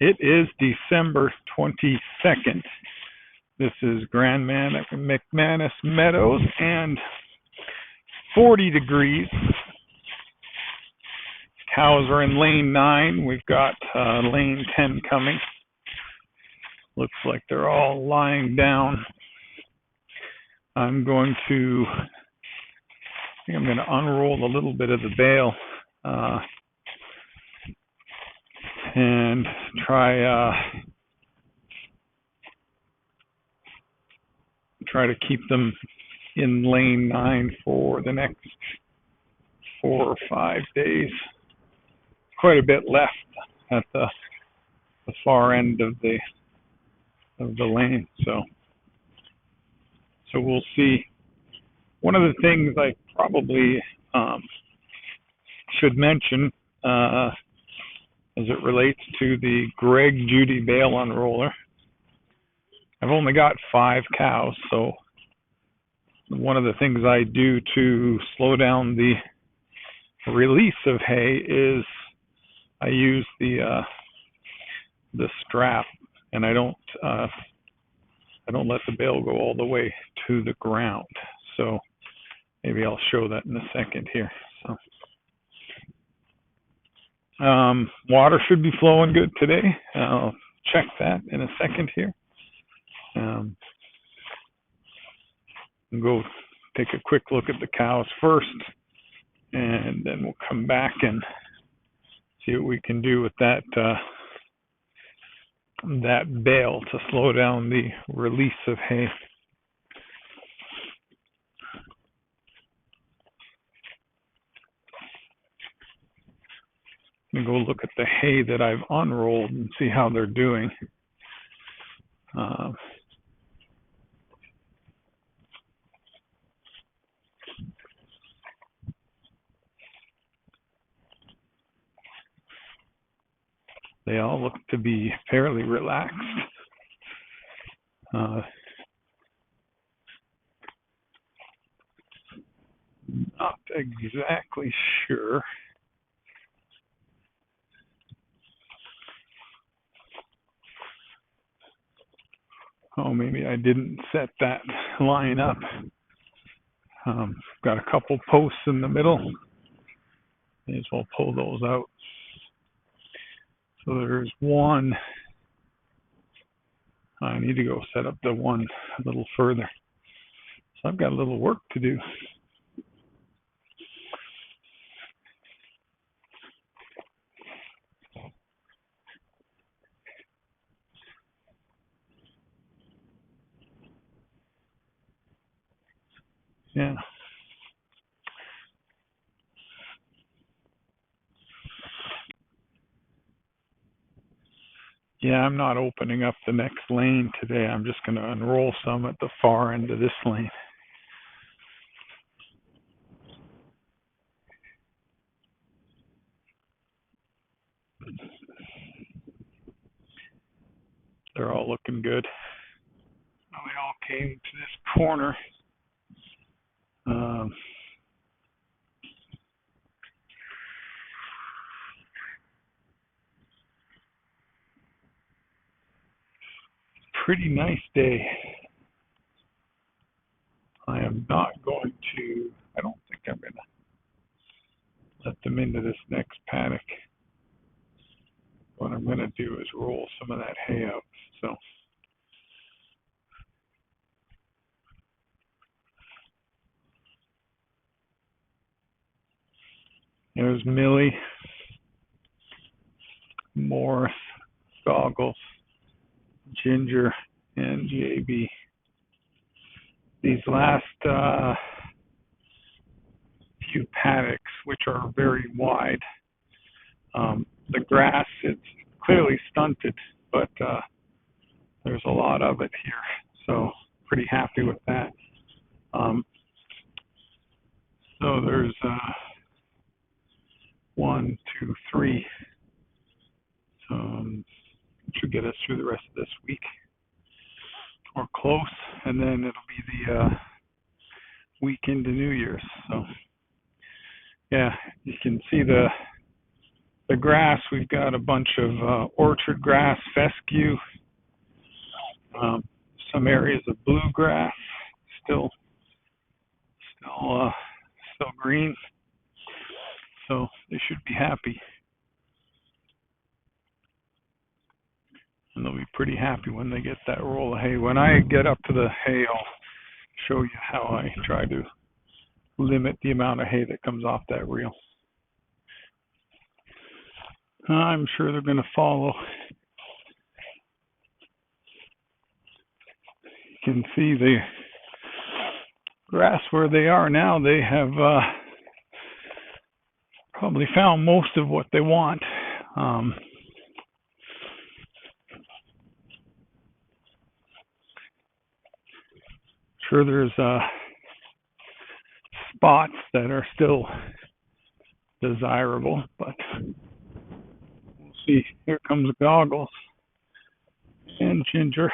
It is December 22nd. This is Grandman at McManus Meadows and 40 degrees. Cows are in lane 9. We've got lane 10 coming. Looks like they're all lying down. I'm going to unroll a little bit of the bale and try to keep them in lane 9 for the next 4 or 5 days. Quite a bit left at the far end of the lane, so we'll see. One of the things I probably should mention as it relates to the Greg Judy Bale unroller, I've only got 5 cows, so one of the things I do to slow down the release of hay is I use the strap, and I don't let the bale go all the way to the ground. So maybe I'll show that in a second here. So water should be flowing good today. I'll check that in a second here. Go take a quick look at the cows first, and then we'll come back and see what we can do with that bale to slow down the release of hay. I'm going to go look at the hay that I've unrolled and see how they're doing. They all look to be fairly relaxed. Not exactly sure. Oh, maybe I didn't set that line up. Got a couple posts in the middle. May as well pull those out. So there's one. I need to go set up the one a little further. So I've got a little work to do. Yeah. Yeah, I'm not opening up the next lane today. I'm just going to unroll some at the far end of this lane. They're all looking good. Well, they all came to this corner. Pretty nice day. I am not going to, I don't think I'm going to let them into this next paddock. What I'm going to do is roll some of that hay out. So there's Millie, Morris, Goggles, Ginger, and JB. These last few paddocks, which are very wide, the grass, it's clearly stunted, but there's a lot of it here, so pretty happy with that. So there's 1, 2, 3. Should get us through the rest of this week or close, and then it'll be the week into New Year's. So yeah, you can see the the grass, we've got a bunch of orchard grass, fescue, um, some areas of bluegrass, still, still green. So they should be happy, and they'll be pretty happy when they get that roll of hay. When I get up to the hay, I'll show you how I try to limit the amount of hay that comes off that reel. I'm sure they're going to follow. You can see the grass where they are now. They have probably found most of what they want. Sure, there's spots that are still desirable, but we'll see. Here comes Goggles and Ginger.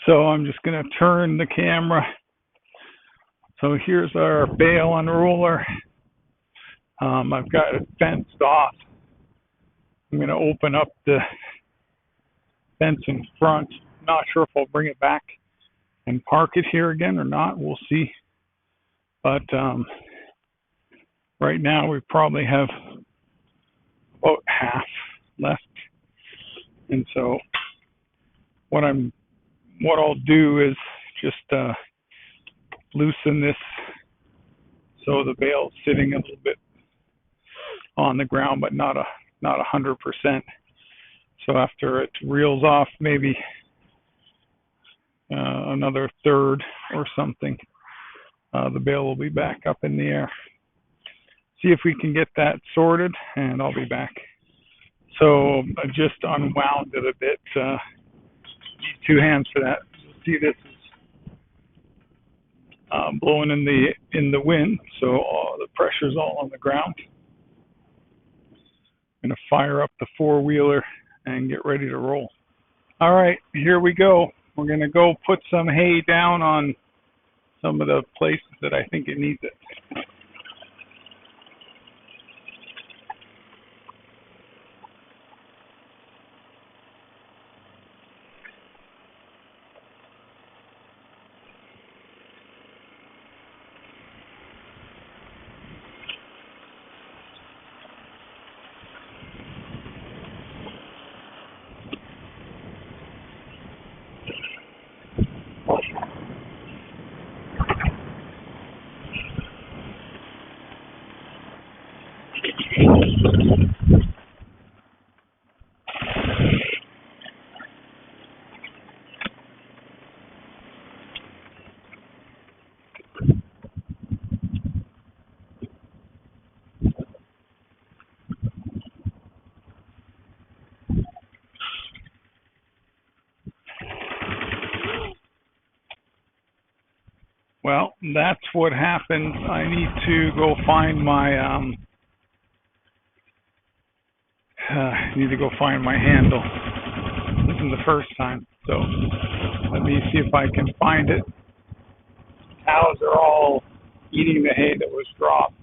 So I'm just going to turn the camera. So here's our Bale unroller. I've got it fenced off. I'm going to open up the fence in front. Not sure if I'll bring it back and park it here again or not. We'll see. But right now we probably have about half left. And so what I'll do is just loosen this so the bale's sitting a little bit on the ground, but not 100%. So after it reels off, maybe another third or something, the bale will be back up in the air. See if we can get that sorted, and I'll be back. So I just unwound it a bit. Need 2 hands for that. See, this is blowing in the wind, so the pressure's all on the ground. I'm going to fire up the 4-wheeler and get ready to roll. All right, here we go. We're going to go put some hay down on some of the places that I think it needs it. Well, that's what happens. I need to go find my handle. This isn't the first time, so let me see if I can find it. Cows are all eating the hay that was dropped.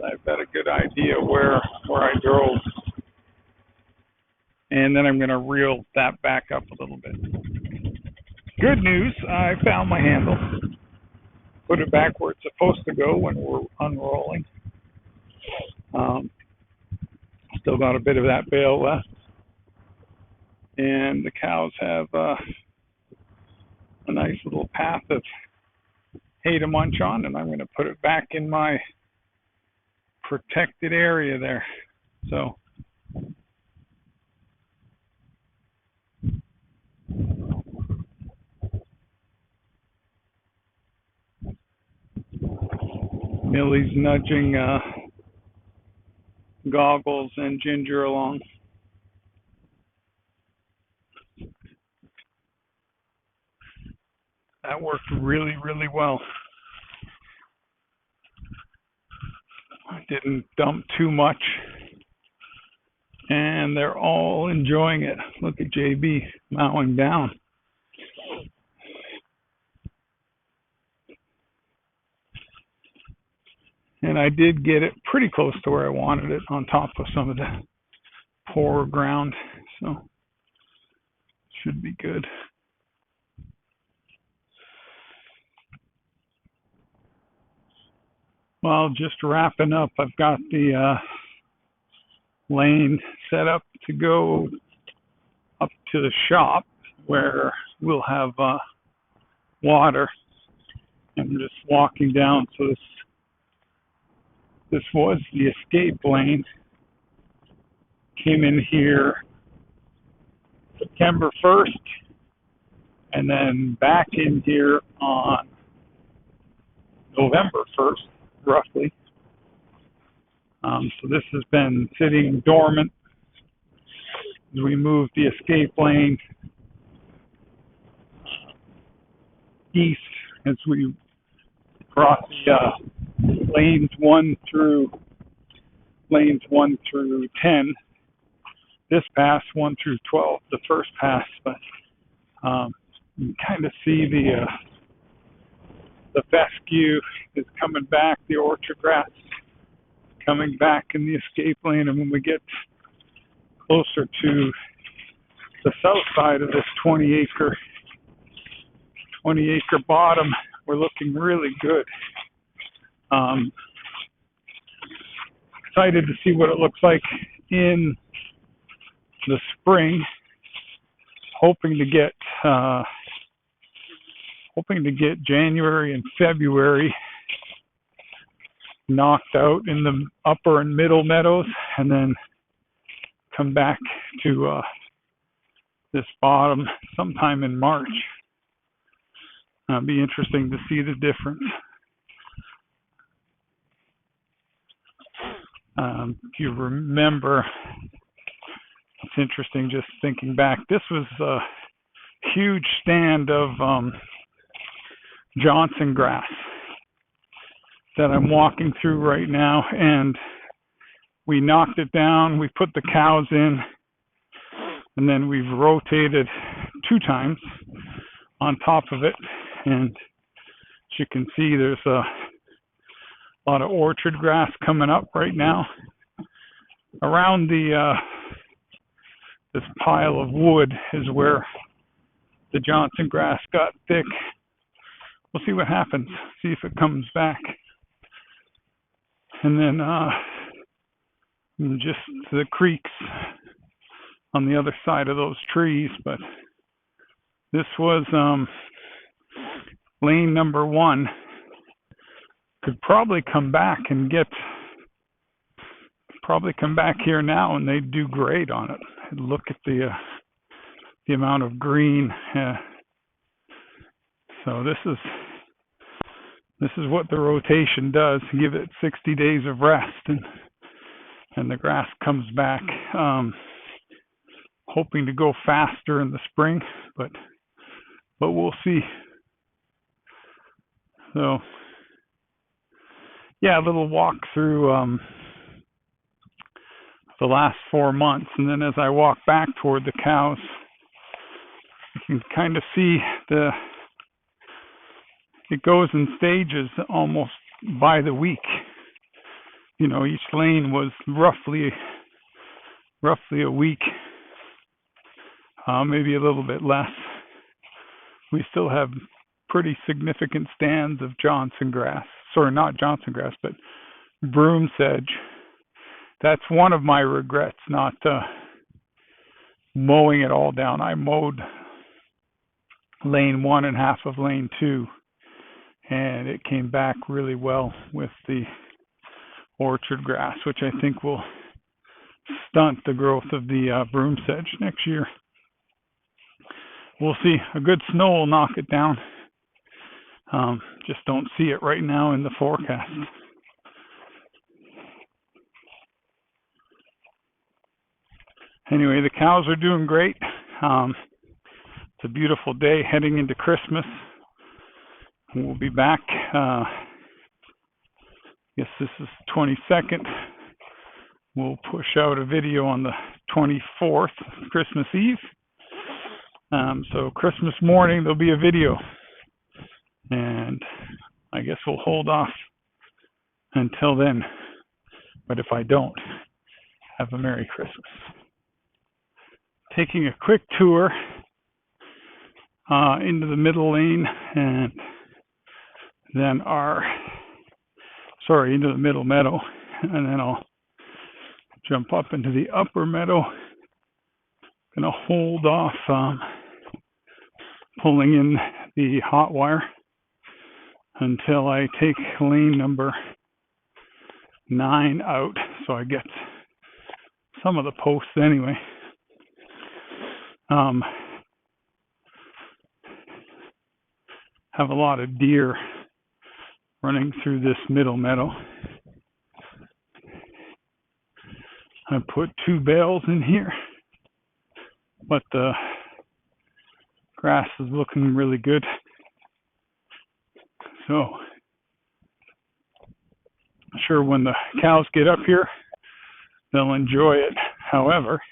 I've got a good idea where I drove, and then I'm going to reel that back up a little bit. Good news, I found my handle. Put it back where it's supposed to go when we're unrolling. Still got a bit of that bale left. And the cows have a nice little path of hay to munch on, and I'm going to put it back in my protected area there. So Millie's nudging Goggles and Ginger along. That worked really, really well. I didn't dump too much, and they're all enjoying it. Look at JB mowing down. And I did get it pretty close to where I wanted it, on top of some of the poorer ground, so should be good. Well, just wrapping up, I've got the lane set up to go up to the shop where we'll have water. I'm just walking down, so this was the escape lane. Came in here September 1st, and then back in here on November 1st, roughly. So this has been sitting dormant as we move the escape lane east as we cross lanes 1 through 10. This pass 1 through 12, the first pass, but you can kind of see the fescue is coming back, the orchard grass coming back in the escape lane, and when we get closer to the south side of this 20 acre bottom, we're looking really good. Excited to see what it looks like in the spring. Hoping to get January and February knocked out in the upper and middle meadows, and then come back to this bottom sometime in March. It'll be interesting to see the difference. If you remember, it's interesting just thinking back, this was a huge stand of Johnson grass that I'm walking through right now, and we knocked it down, we put the cows in, and then we've rotated 2 times on top of it, and as you can see, there's a lot of orchard grass coming up right now. Around this pile of wood is where the Johnson grass got thick. We'll see what happens, see if it comes back. And then just the creeks on the other side of those trees. But this was lane number 1. Could probably come back here now, and they'd do great on it. Look at the amount of green. So this is what the rotation does. Give it 60 days of rest, and the grass comes back. Hoping to go faster in the spring, but we'll see. So yeah, a little walk through the last 4 months, and then as I walk back toward the cows, you can kind of see it goes in stages almost by the week. You know, each lane was roughly a week, maybe a little bit less. We still have pretty significant stands of Johnson grass. Sorry, not Johnson grass, but broom sedge. That's one of my regrets, not mowing it all down. I mowed lane 1 and half of lane 2, and it came back really well with the orchard grass, which I think will stunt the growth of the broom sedge next year. We'll see. A good snow will knock it down. Just don't see it right now in the forecast. Anyway, the cows are doing great. It's a beautiful day heading into Christmas. We'll be back. I guess this is the 22nd. We'll push out a video on the 24th, Christmas Eve. So Christmas morning there'll be a video, and I guess we'll hold off until then. But if I don't, have a Merry Christmas. Taking a quick tour into the middle lane, and then into the middle meadow, and then I'll jump up into the upper meadow. Gonna hold off pulling in the hot wire until I take lane number 9 out, so I get some of the posts anyway. Have a lot of deer running through this middle meadow. I put 2 bales in here, but the grass is looking really good. So, I'm sure when the cows get up here, they'll enjoy it. However,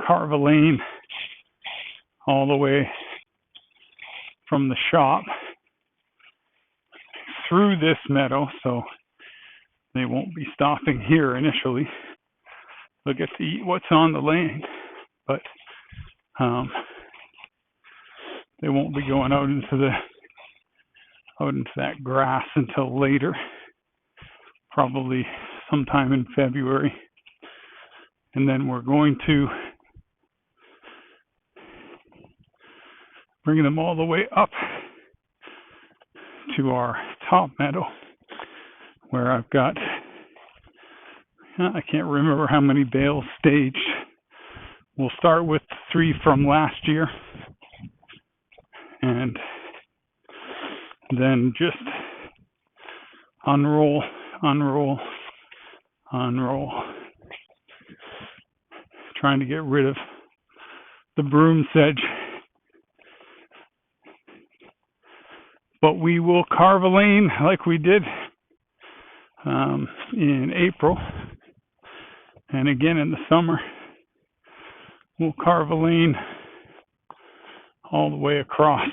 carve a lane all the way from the shop through this meadow, so they won't be stopping here initially. They'll get to eat what's on the lane, but they won't be going out into that grass until later, probably sometime in February. And then we're going to bring them all the way up to our top meadow, where I've got, I can't remember how many bales staged. We'll start with 3 from last year, and then just unroll, trying to get rid of the broom sedge. But we will carve a lane like we did in April, and again in the summer. We'll carve a lane all the way across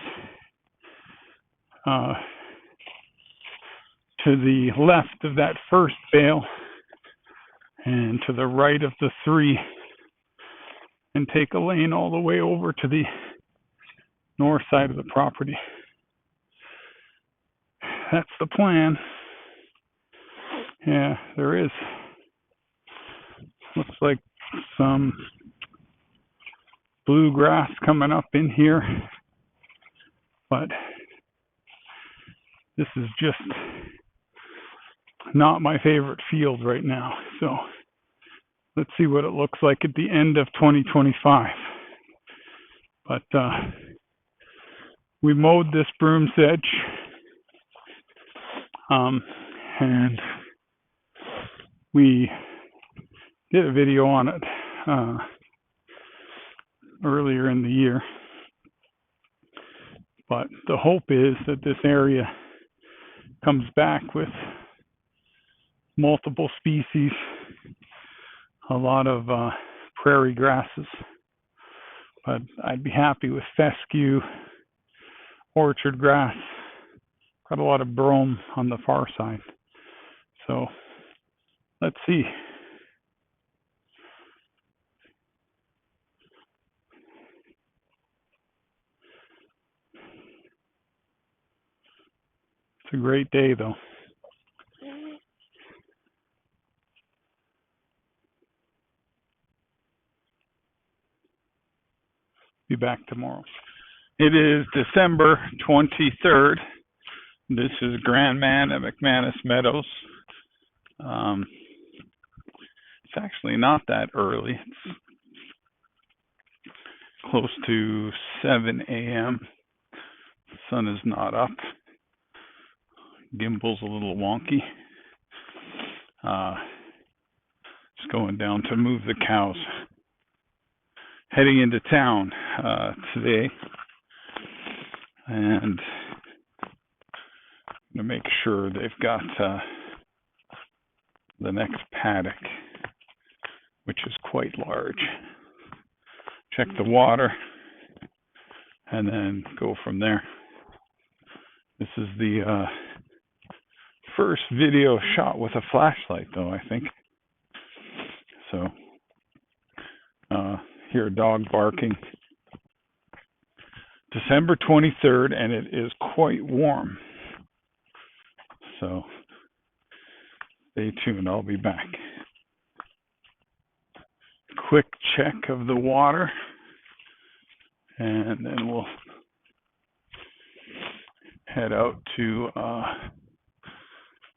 to the left of that first bale and to the right of the 3, and take a lane all the way over to the north side of the property. That's the plan. Yeah, there is. Looks like some bluegrass coming up in here, but this is just not my favorite field right now. So let's see what it looks like at the end of 2025. But we mowed this broom sedge, and we did a video on it earlier in the year. But the hope is that this area comes back with multiple species, a lot of prairie grasses. But I'd be happy with fescue, orchard grass. Got a lot of brome on the far side. So let's see. It's a great day though. Be back tomorrow. It is December 23rd. This is Grandman at McManus Meadows. It's actually not that early. It's close to 7 a.m. The sun is not up. Gimbal's a little wonky. Just going down to move the cows. Heading into town today, and to make sure they've got the next paddock, which is quite large. Check the water, and then go from there. This is the first video shot with a flashlight, though, I think. So, hear a dog barking. December 23rd, and it is quite warm. So, stay tuned. I'll be back. Quick check of the water, and then we'll head out to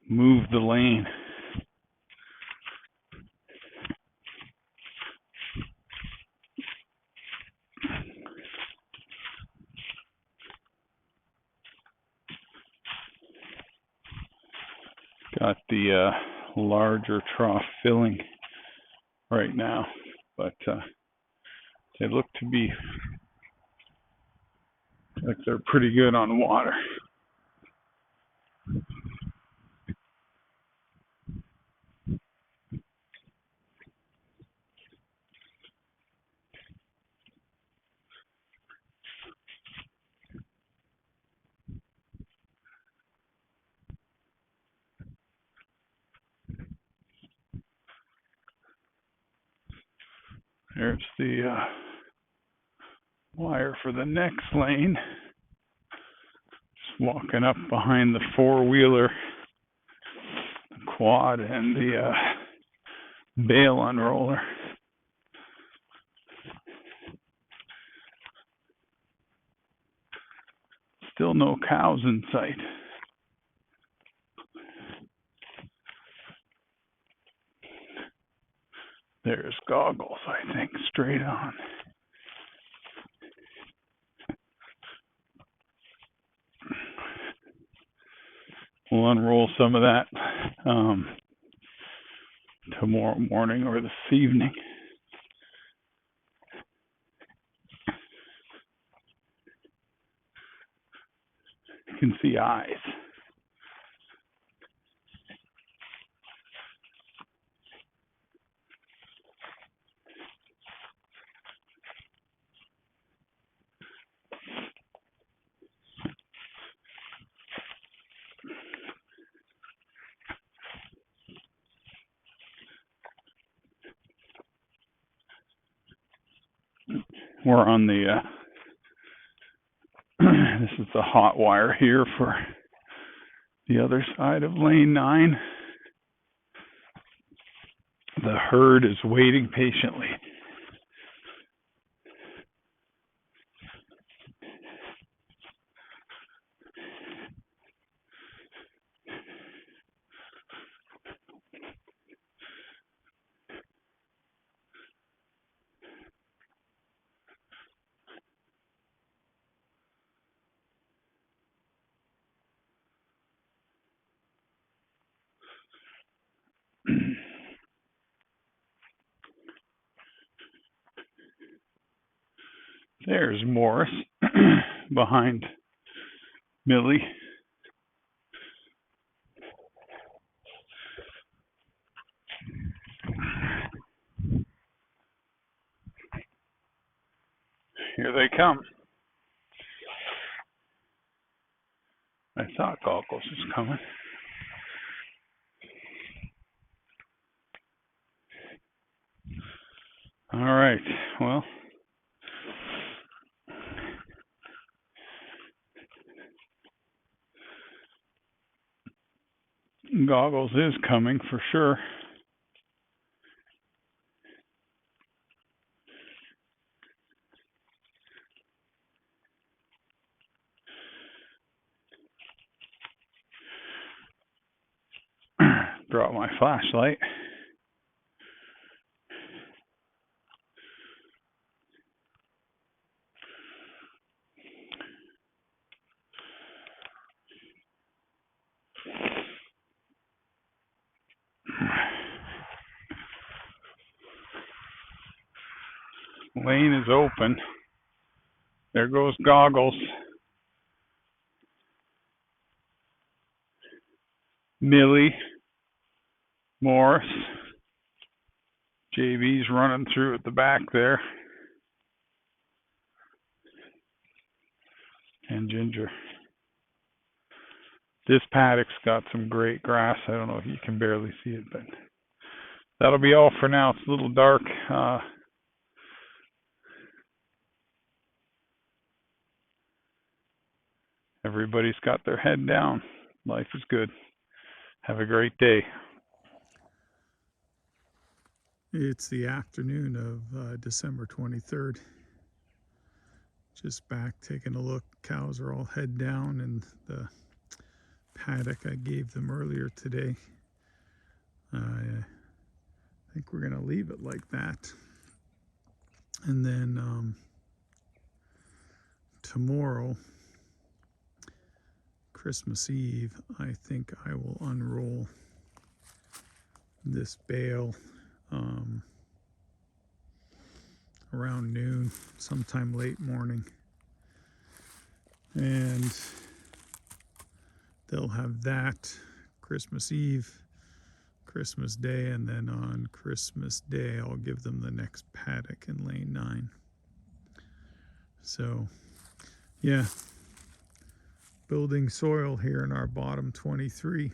move the lane. Got the larger trough filling right now, but they look to be like they're pretty good on water. There's the wire for the next lane. Just walking up behind the four-wheeler, the quad, and the Bale unroller. Still no cows in sight. There's Goggles, I think, straight on. We'll unroll some of that tomorrow morning or this evening. You can see eyes. We're on the this is the hot wire here for the other side of lane 9. The herd is waiting patiently. There's Morris behind Millie. Here they come. I thought Goggles was coming. All right, well, Goggles is coming for sure. Brought my flashlight. Lane is open. There goes Goggles. Millie, Morris, JB's running through at the back there, and Ginger. This paddock's got some great grass. I don't know if you can barely see it, but that'll be all for now. It's a little dark. Everybody's got their head down. Life is good. Have a great day. It's the afternoon of December 23rd. Just back taking a look. Cows are all head down in the paddock I gave them earlier today. I think we're going to leave it like that. And then tomorrow, Christmas Eve, I think I will unroll this bale around noon, sometime late morning, and they'll have that Christmas Eve, Christmas Day, and then on Christmas Day I'll give them the next paddock in lane 9. So yeah, building soil here in our bottom 23.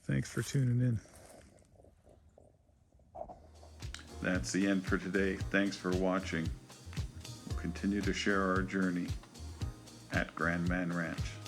Thanks for tuning in. That's the end for today. Thanks for watching. We'll continue to share our journey at Grandman Ranch.